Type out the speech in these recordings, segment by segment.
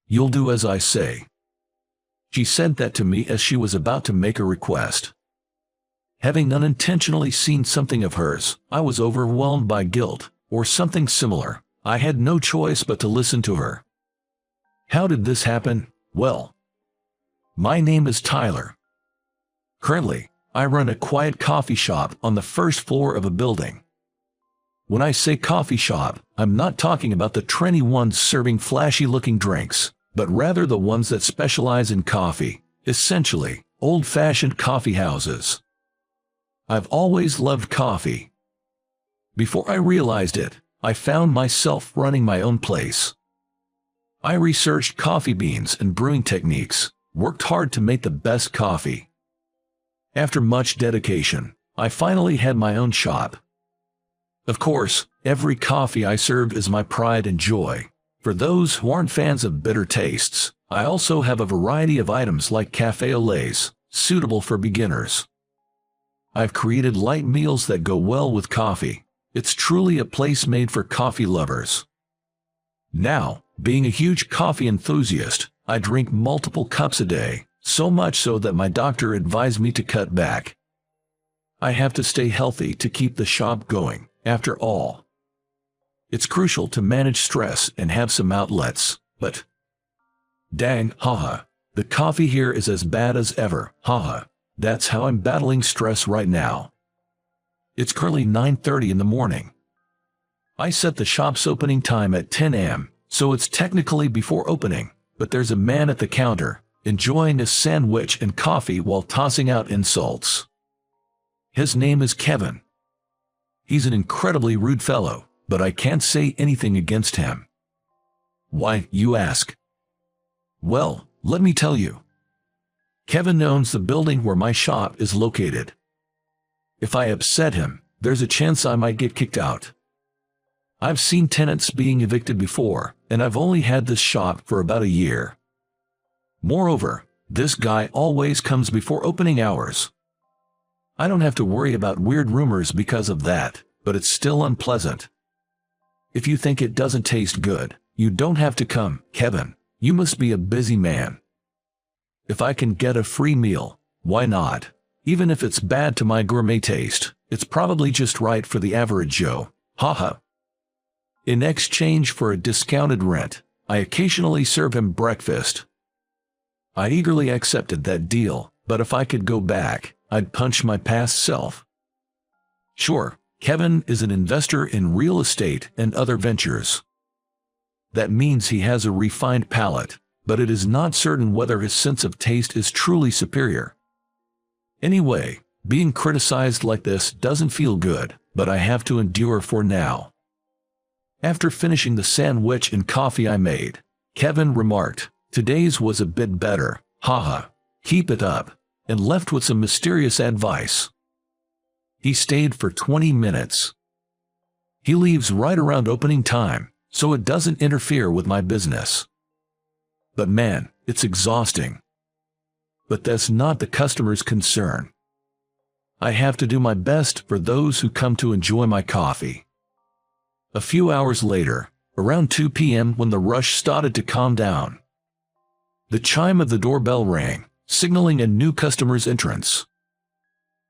You'll do as I say." She said that to me as she was about to make a request. Having unintentionally seen something of hers, I was overwhelmed by guilt, or something similar. I had no choice but to listen to her. How did this happen? Well, my name is Tyler. Currently, I run a quiet coffee shop on the first floor of a building. When I say coffee shop, I'm not talking about the trendy ones serving flashy-looking drinks, but rather the ones that specialize in coffee, essentially, old-fashioned coffee houses. I've always loved coffee. Before I realized it, I found myself running my own place. I researched coffee beans and brewing techniques, worked hard to make the best coffee. After much dedication, I finally had my own shop. Of course, every coffee I serve is my pride and joy. For those who aren't fans of bitter tastes, I also have a variety of items like café au laits, suitable for beginners. I've created light meals that go well with coffee. It's truly a place made for coffee lovers. Now, being a huge coffee enthusiast, I drink multiple cups a day, so much so that my doctor advised me to cut back. I have to stay healthy to keep the shop going, after all. It's crucial to manage stress and have some outlets, but dang, haha, the coffee here is as bad as ever, haha. That's how I'm battling stress right now. It's currently 9:30 in the morning. I set the shop's opening time at 10 a.m., so it's technically before opening, but there's a man at the counter, enjoying a sandwich and coffee while tossing out insults. His name is Kevin. He's an incredibly rude fellow, but I can't say anything against him. Why, you ask? Well, let me tell you. Kevin owns the building where my shop is located. If I upset him, there's a chance I might get kicked out. I've seen tenants being evicted before, and I've only had this shop for about a year. Moreover, this guy always comes before opening hours. I don't have to worry about weird rumors because of that, but it's still unpleasant. If you think it doesn't taste good, you don't have to come, Kevin. You must be a busy man. If I can get a free meal, why not? Even if it's bad to my gourmet taste, it's probably just right for the average Joe. Haha. In exchange for a discounted rent, I occasionally serve him breakfast. I eagerly accepted that deal, but if I could go back, I'd punch my past self. Sure, Kevin is an investor in real estate and other ventures. That means he has a refined palate, but it is not certain whether his sense of taste is truly superior. Anyway, being criticized like this doesn't feel good, but I have to endure for now. After finishing the sandwich and coffee I made, Kevin remarked, "Today's was a bit better, haha, keep it up," and left with some mysterious advice. He stayed for 20 minutes. He leaves right around opening time, so it doesn't interfere with my business. But man, it's exhausting. But that's not the customer's concern. I have to do my best for those who come to enjoy my coffee. A few hours later, around 2 p.m. when the rush started to calm down, the chime of the doorbell rang, signaling a new customer's entrance.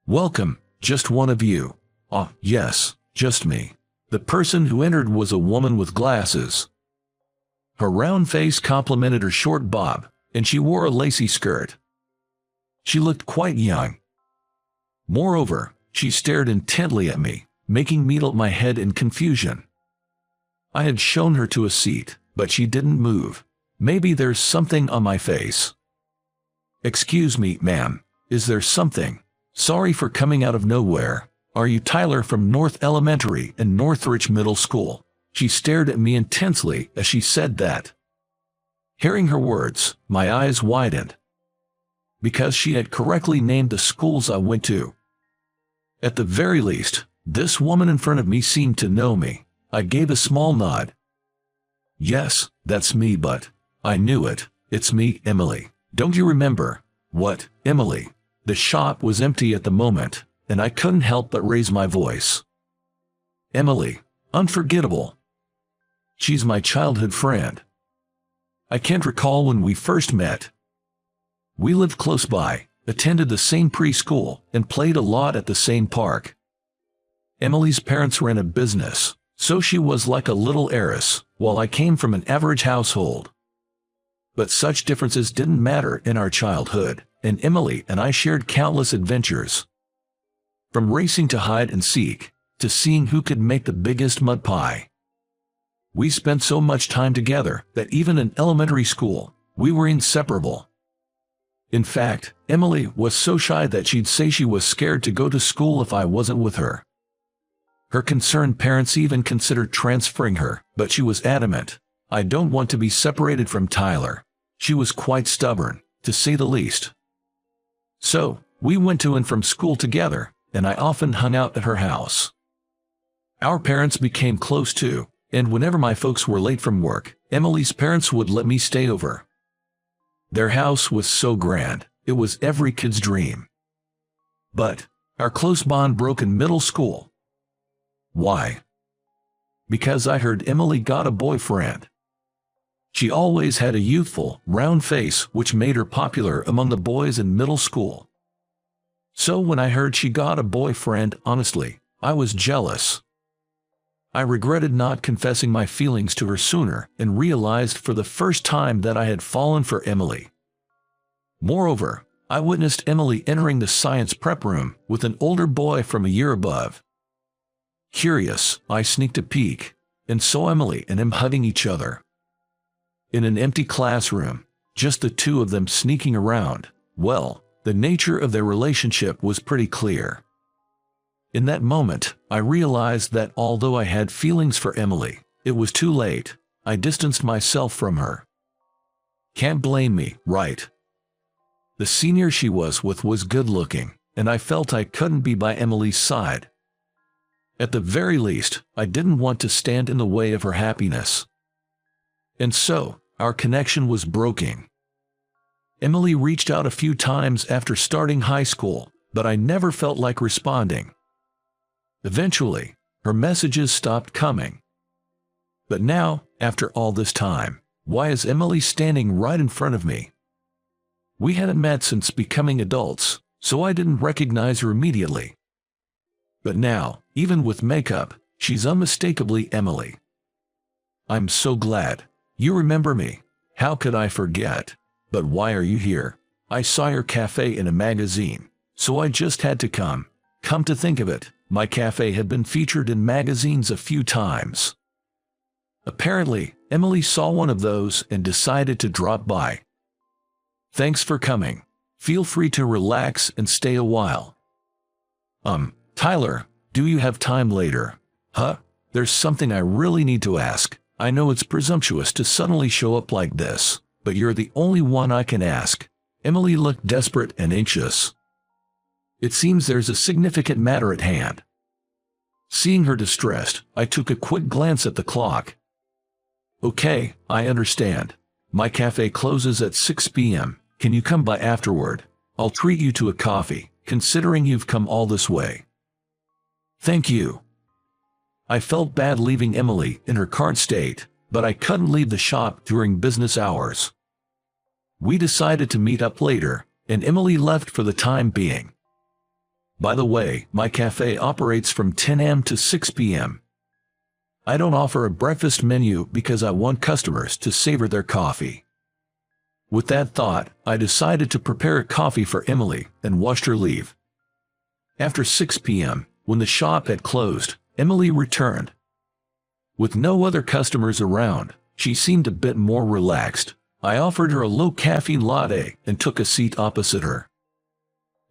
"Welcome, just one of you." "Ah, yes, just me." The person who entered was a woman with glasses. Her round face complemented her short bob, and she wore a lacy skirt. She looked quite young. Moreover, she stared intently at me, making me tilt my head in confusion. I had shown her to a seat, but she didn't move. Maybe there's something on my face. "Excuse me, ma'am, is there something? Sorry for coming out of nowhere. Are you Tyler from North Elementary and Northridge Middle School?" She stared at me intensely as she said that. Hearing her words, my eyes widened. Because she had correctly named the schools I went to. At the very least, this woman in front of me seemed to know me. I gave a small nod. "Yes, that's me, but I knew it. It's me, Emily. Don't you remember?" "What, Emily?" The shop was empty at the moment, and I couldn't help but raise my voice. "Emily, unforgettable. She's my childhood friend." I can't recall when we first met. We lived close by, attended the same preschool, and played a lot at the same park. Emily's parents ran a business, so she was like a little heiress, while I came from an average household. But such differences didn't matter in our childhood, and Emily and I shared countless adventures. From racing to hide and seek, to seeing who could make the biggest mud pie. We spent so much time together that even in elementary school, we were inseparable. In fact, Emily was so shy that she'd say she was scared to go to school if I wasn't with her. Her concerned parents even considered transferring her, but she was adamant. I don't want to be separated from Tyler. She was quite stubborn, to say the least. So, we went to and from school together, and I often hung out at her house. Our parents became close too, and whenever my folks were late from work, Emily's parents would let me stay over. Their house was so grand, it was every kid's dream. But our close bond broke in middle school. Why? Because I heard Emily got a boyfriend. She always had a youthful, round face which made her popular among the boys in middle school. So when I heard she got a boyfriend, honestly, I was jealous. I regretted not confessing my feelings to her sooner and realized for the first time that I had fallen for Emily. Moreover, I witnessed Emily entering the science prep room with an older boy from a year above. Curious, I sneaked a peek, and saw Emily and him hugging each other. In an empty classroom, just the two of them sneaking around. Well, the nature of their relationship was pretty clear. In that moment, I realized that although I had feelings for Emily, it was too late. I distanced myself from her. Can't blame me, right? The senior she was with was good-looking, and I felt I couldn't be by Emily's side. At the very least, I didn't want to stand in the way of her happiness. And so, our connection was broken. Emily reached out a few times after starting high school, but I never felt like responding. Eventually, her messages stopped coming. But now, after all this time, why is Emily standing right in front of me? We hadn't met since becoming adults, so I didn't recognize her immediately. But now, even with makeup, she's unmistakably Emily. I'm so glad. You remember me. How could I forget? But why are you here? I saw your cafe in a magazine, so I just had to come. Come to think of it, my cafe had been featured in magazines a few times. Apparently, Emily saw one of those and decided to drop by. Thanks for coming. Feel free to relax and stay a while. Tyler, do you have time later? Huh? There's something I really need to ask. I know it's presumptuous to suddenly show up like this, but you're the only one I can ask. Emily looked desperate and anxious. It seems there's a significant matter at hand. Seeing her distressed, I took a quick glance at the clock. Okay, I understand. My cafe closes at 6 p.m. Can you come by afterward? I'll treat you to a coffee, considering you've come all this way. Thank you. I felt bad leaving Emily in her current state, but I couldn't leave the shop during business hours. We decided to meet up later, and Emily left for the time being. By the way, my cafe operates from 10 a.m. to 6 p.m. I don't offer a breakfast menu because I want customers to savor their coffee. With that thought, I decided to prepare a coffee for Emily and watched her leave. After 6 p.m., when the shop had closed, Emily returned. With no other customers around, she seemed a bit more relaxed. I offered her a low-caffeine latte and took a seat opposite her.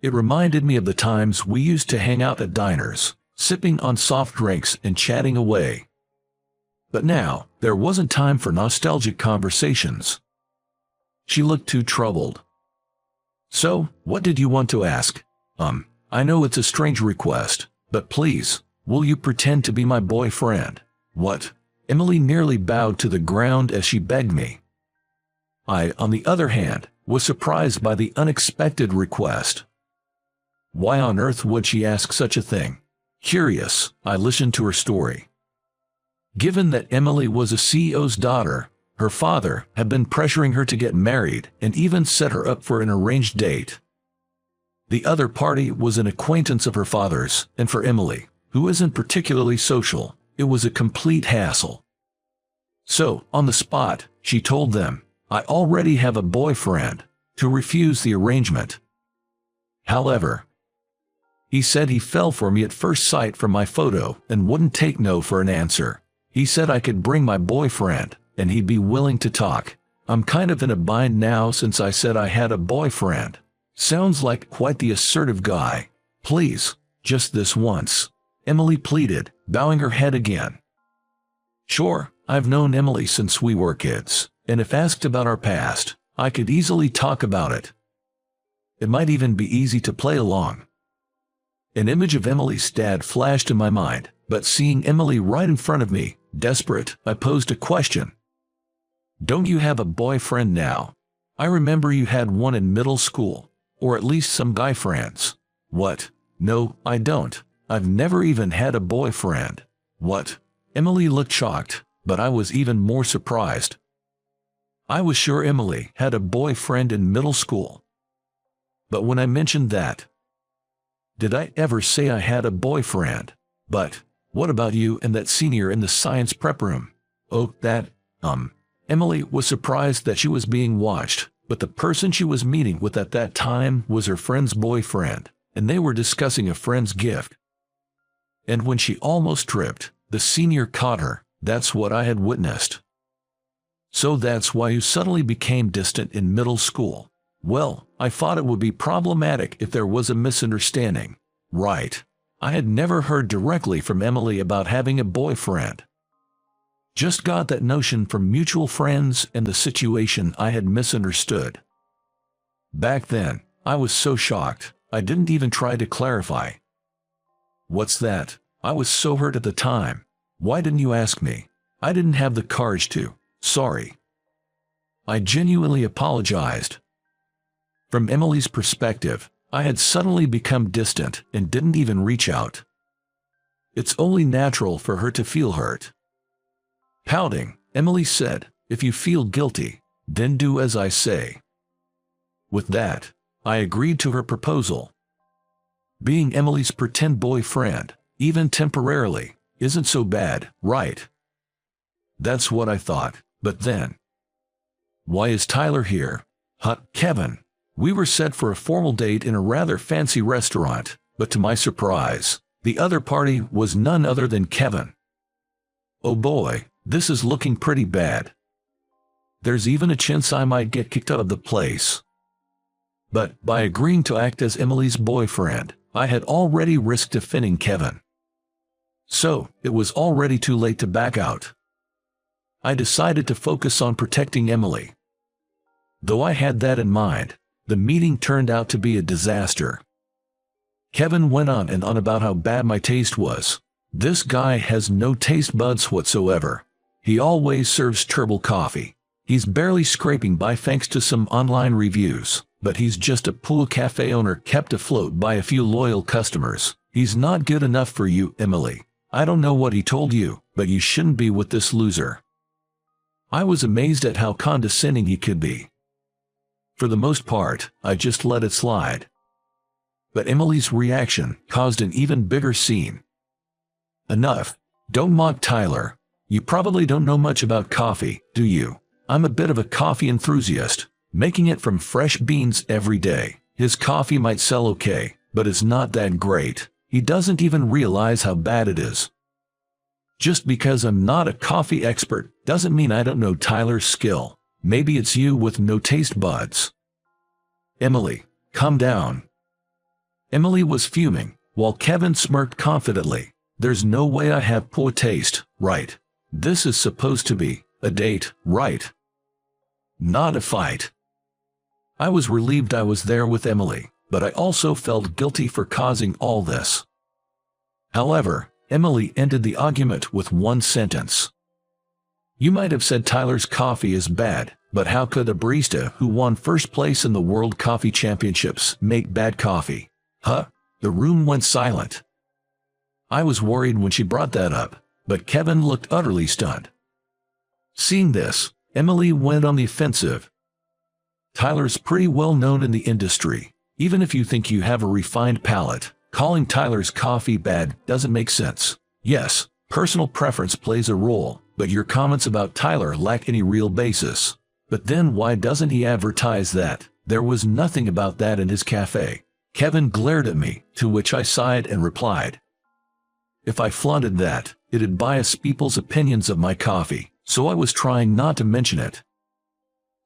It reminded me of the times we used to hang out at diners, sipping on soft drinks and chatting away. But now, there wasn't time for nostalgic conversations. She looked too troubled. So, what did you want to ask? I know it's a strange request, but please, will you pretend to be my boyfriend? What? Emily nearly bowed to the ground as she begged me. I, on the other hand, was surprised by the unexpected request. Why on earth would she ask such a thing? Curious, I listened to her story. Given that Emily was a CEO's daughter, Her father had been pressuring her to get married and even set her up for an arranged date. The other party was an acquaintance of her father's, and for Emily, who isn't particularly social, it was a complete hassle. So, on the spot, she told them, "I already have a boyfriend," to refuse the arrangement. However, he said he fell for me at first sight from my photo and wouldn't take no for an answer. He said I could bring my boyfriend, and he'd be willing to talk. I'm kind of in a bind now since I said I had a boyfriend. Sounds like quite the assertive guy. Please, just this once, Emily pleaded, bowing her head again. Sure, I've known Emily since we were kids, and if asked about our past, I could easily talk about it. It might even be easy to play along. An image of Emily's dad flashed in my mind, but seeing Emily right in front of me, desperate, I posed a question. Don't you have a boyfriend now? I remember you had one in middle school, or at least some guy friends. What? No, I don't. I've never even had a boyfriend. What? Emily looked shocked, but I was even more surprised. I was sure Emily had a boyfriend in middle school. But when I mentioned that, did I ever say I had a boyfriend? But, what about you and that senior in the science prep room? Oh, that, Emily was surprised that she was being watched, but the person she was meeting with at that time was her friend's boyfriend, and they were discussing a friend's gift. And when she almost tripped, the senior caught her. That's what I had witnessed. So that's why you suddenly became distant in middle school. Well, I thought it would be problematic if there was a misunderstanding. Right. I had never heard directly from Emily about having a boyfriend. Just got that notion from mutual friends and the situation I had misunderstood. Back then, I was so shocked, I didn't even try to clarify. What's that? I was so hurt at the time. Why didn't you ask me? I didn't have the courage to. Sorry. I genuinely apologized. From Emily's perspective, I had suddenly become distant and didn't even reach out. It's only natural for her to feel hurt. Pouting, Emily said, "If you feel guilty, then do as I say." With that, I agreed to her proposal. Being Emily's pretend boyfriend, even temporarily, isn't so bad, right? That's what I thought, but then. Why is Tyler here? Kevin. We were set for a formal date in a rather fancy restaurant, but to my surprise, the other party was none other than Kevin. Oh boy, this is looking pretty bad. There's even a chance I might get kicked out of the place. But by agreeing to act as Emily's boyfriend, I had already risked offending Kevin. So, it was already too late to back out. I decided to focus on protecting Emily. Though I had that in mind, the meeting turned out to be a disaster. Kevin went on and on about how bad my taste was. This guy has no taste buds whatsoever. He always serves turbo coffee. He's barely scraping by thanks to some online reviews, but he's just a pool cafe owner kept afloat by a few loyal customers. He's not good enough for you, Emily. I don't know what he told you, but you shouldn't be with this loser. I was amazed at how condescending he could be. For the most part, I just let it slide. But Emily's reaction caused an even bigger scene. Enough. Don't mock Tyler. You probably don't know much about coffee, do you? I'm a bit of a coffee enthusiast, making it from fresh beans every day. His coffee might sell okay, but it's not that great. He doesn't even realize how bad it is. Just because I'm not a coffee expert doesn't mean I don't know Tyler's skill. Maybe it's you with no taste buds. Emily, calm down. Emily was fuming, while Kevin smirked confidently. There's no way I have poor taste, right? This is supposed to be a date, right? Not a fight. I was relieved I was there with Emily, but I also felt guilty for causing all this. However, Emily ended the argument with one sentence. You might have said Tyler's coffee is bad, but how could a barista who won first place in the World Coffee Championships make bad coffee? The room went silent. I was worried when she brought that up, but Kevin looked utterly stunned. Seeing this, Emily went on the offensive. Tyler's pretty well known in the industry. Even if you think you have a refined palate, calling Tyler's coffee bad doesn't make sense. Yes, personal preference plays a role, but your comments about Tyler lack any real basis. But then why doesn't he advertise that? There was nothing about that in his cafe. Kevin glared at me, to which I sighed and replied, if I flaunted that, it'd bias people's opinions of my coffee, so I was trying not to mention it.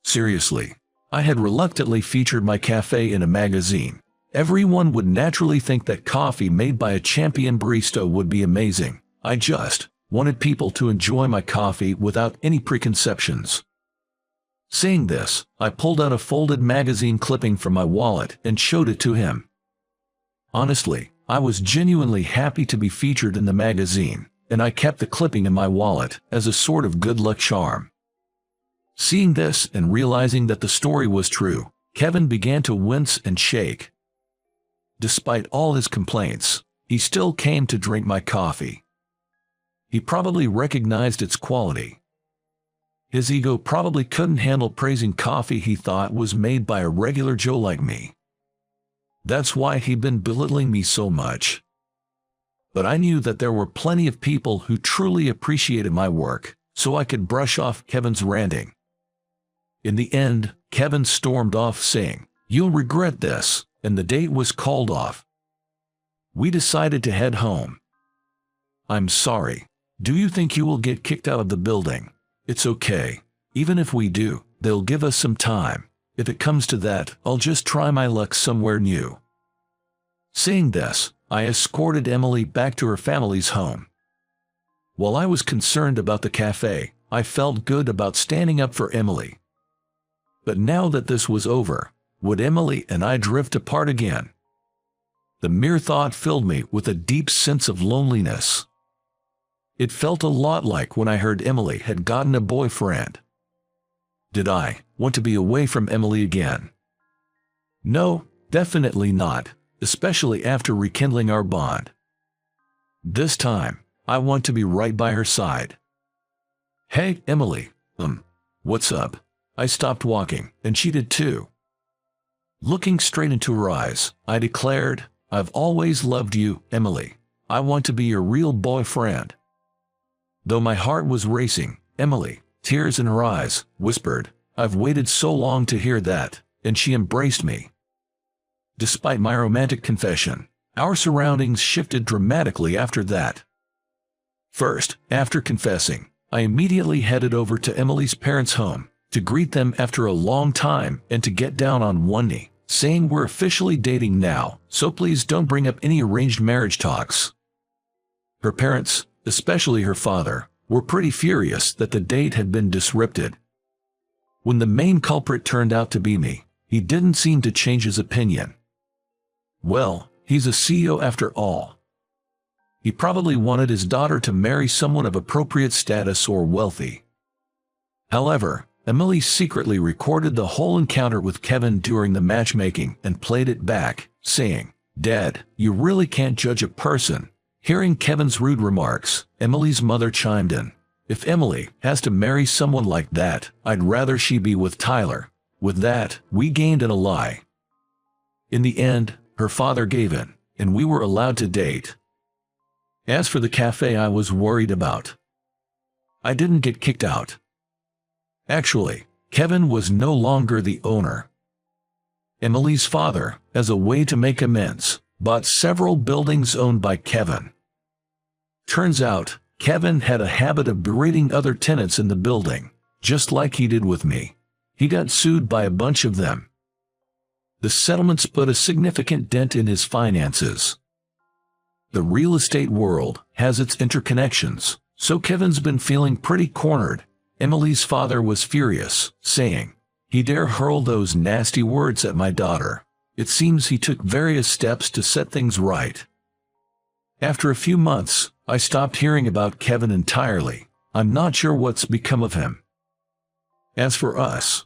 Seriously, I had reluctantly featured my cafe in a magazine. Everyone would naturally think that coffee made by a champion barista would be amazing. I just wanted people to enjoy my coffee without any preconceptions. Saying this, I pulled out a folded magazine clipping from my wallet and showed it to him. Honestly, I was genuinely happy to be featured in the magazine, and I kept the clipping in my wallet as a sort of good luck charm. Seeing this and realizing that the story was true, Kevin began to wince and shake. Despite all his complaints, he still came to drink my coffee. He probably recognized its quality. His ego probably couldn't handle praising coffee he thought was made by a regular Joe like me. That's why he'd been belittling me so much. But I knew that there were plenty of people who truly appreciated my work, so I could brush off Kevin's ranting. In the end, Kevin stormed off saying, "You'll regret this," and the date was called off. We decided to head home. I'm sorry. Do you think you will get kicked out of the building? It's okay. Even if we do, they'll give us some time. If it comes to that, I'll just try my luck somewhere new. Saying this, I escorted Emily back to her family's home. While I was concerned about the cafe, I felt good about standing up for Emily. But now that this was over, would Emily and I drift apart again? The mere thought filled me with a deep sense of loneliness. It felt a lot like when I heard Emily had gotten a boyfriend. Did I want to be away from Emily again? No, definitely not, especially after rekindling our bond. This time, I want to be right by her side. Hey, Emily, what's up? I stopped walking, and she did too. Looking straight into her eyes, I declared, I've always loved you, Emily. I want to be your real boyfriend. Though my heart was racing, Emily, tears in her eyes, whispered, I've waited so long to hear that, and she embraced me. Despite my romantic confession, our surroundings shifted dramatically after that. First, after confessing, I immediately headed over to Emily's parents' home to greet them after a long time and to get down on one knee, saying we're officially dating now, so please don't bring up any arranged marriage talks. Her parents, especially her father, were pretty furious that the date had been disrupted. When the main culprit turned out to be me, he didn't seem to change his opinion. Well, he's a CEO after all. He probably wanted his daughter to marry someone of appropriate status or wealthy. However, Emily secretly recorded the whole encounter with Kevin during the matchmaking and played it back, saying, Dad, you really can't judge a person. Hearing Kevin's rude remarks, Emily's mother chimed in. If Emily has to marry someone like that, I'd rather she be with Tyler. With that, we gained an ally. In the end, her father gave in, and we were allowed to date. As for the cafe I was worried about, I didn't get kicked out. Actually, Kevin was no longer the owner. Emily's father, as a way to make amends, bought several buildings owned by Kevin. Turns out, Kevin had a habit of berating other tenants in the building, just like he did with me. He got sued by a bunch of them. The settlements put a significant dent in his finances. The real estate world has its interconnections, so Kevin's been feeling pretty cornered. Emily's father was furious, saying, he dare hurl those nasty words at my daughter. It seems he took various steps to set things right. After a few months, I stopped hearing about Kevin entirely. I'm not sure what's become of him. As for us,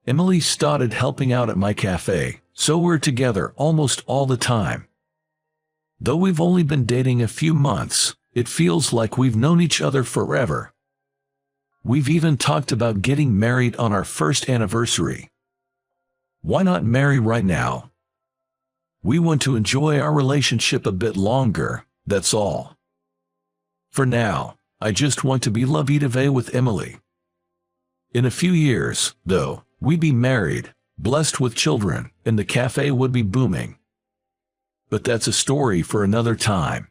Emily started helping out at my cafe, so we're together almost all the time. Though we've only been dating a few months, it feels like we've known each other forever. We've even talked about getting married on our first anniversary. Why not marry right now? We want to enjoy our relationship a bit longer, that's all. For now, I just want to be la vida vea with Emily. In a few years, though, we'd be married, blessed with children, and the cafe would be booming. But that's a story for another time.